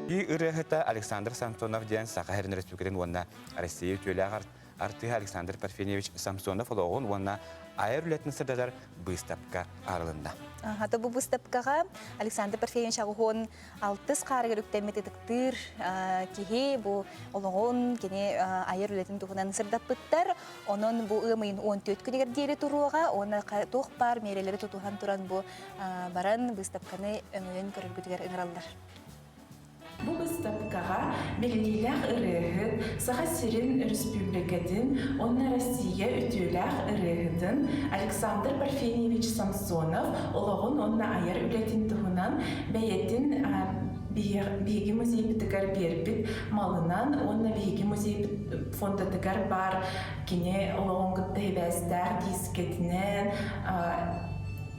Би ырыхыта Александр Самсонов ден Саха-Херин Республикатын уонна Россия тюлягар артыга Александр Парфеньевич Самсонов олоғын уонна айыр үлетін сырдадар быстапка арылында. Хата бу быстапкаға Александр Парфеньевич ағуын алтыс қарығыр үктәмет едіктір кеге бу олоғын кене айыр үлетін тұғынан сырдап бұттар. Onun bu ımıyın 14 күнігер дейі тұруға, оны тоқ бар мерелері тұтуған тұран bu баран быстапканы өңейін көрілгідігер ұңыралдар. Bu выставкаға белгилях ырыгыт, Саха-Сирин Республикатын, онна Россия үтүлях ырыгытын Александр Парфеньевич Самсонов олоғын онна айыр үлетін тұғынан бәйетін Биһиги музей битигар бербит малынан, онна биһиги музей фондатыгар бар кине олоғын гыттайбәстәр дискетінен,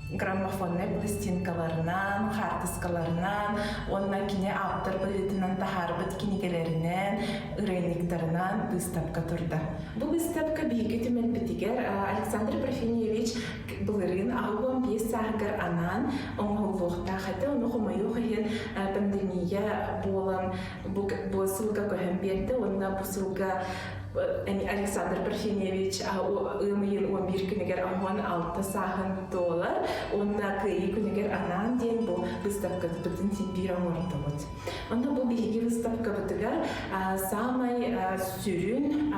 граммофонный пластинкаларынан, хартыскаларынан, онна кине автор быһытынан тахарбыт кинегелеринен, ырайниктарынан выставка турда. Бу выставка биһиги түмәлбитигер Александр Парфеньевич былырын ағуан бес сағығыр анан, оңғылуқта қайта, оны құмайу қайын пандемия болан бұл сылға көйін берді, онна бұл сылға Александр Парфеньевич ымайын 11 күнігер $6 сағын, онна күйі күнігер анан ден бұл выставка бұтын темпир аңырды бұд. Онда бұл бігі выставка бұтығар самай сүрін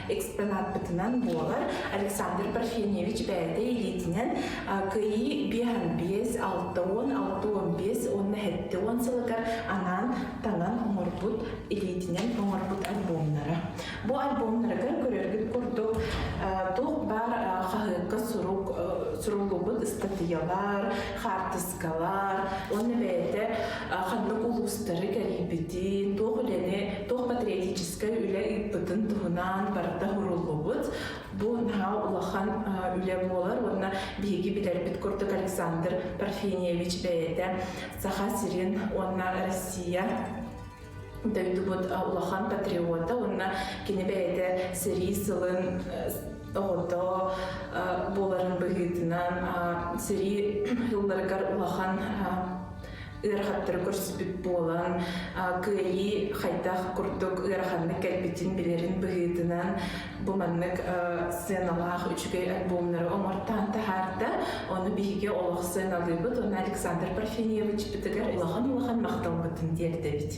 экспонат бұтынан болар Александр Парфеньевич бәді елетінен күйі 5-5, 6-10, 6-15, онна 7-10 сылығар анан таңан оңырбұт елетінен оңырбұт альбомнары. Бұл альбомнарға көрергіт көрдік тоқ бар қағыққа сұрулыбыт статиялар, хартыскалар, оны бәйді қандық ұлыстары кәрібетін, тоқ патриотическай үлі үппітін тұғынан барда ғұрулыбыт. Бұл наға ұлақан үлі болар, оны бейгі білербет көрдік Александр Парфеньевич бәйді Саха-Сирин, оны Россия дөйді бұд ұлақан патриота, оны кені бәйді сірі сылын оғыда боларын бұғытынан сірі жылдарғар ұлақан ұрқаттары көрсіпіп болан, күйі қайтақ күрдік ұрқанны кәлбетін білерін бұғытынан бұманнық сценалақ үшігей альбомлары омыртан тахарды, оны бейге олық сценалый бұд, оны Александр Парфеньевич бітігер ұлақан мақтал бұтын дерді бет.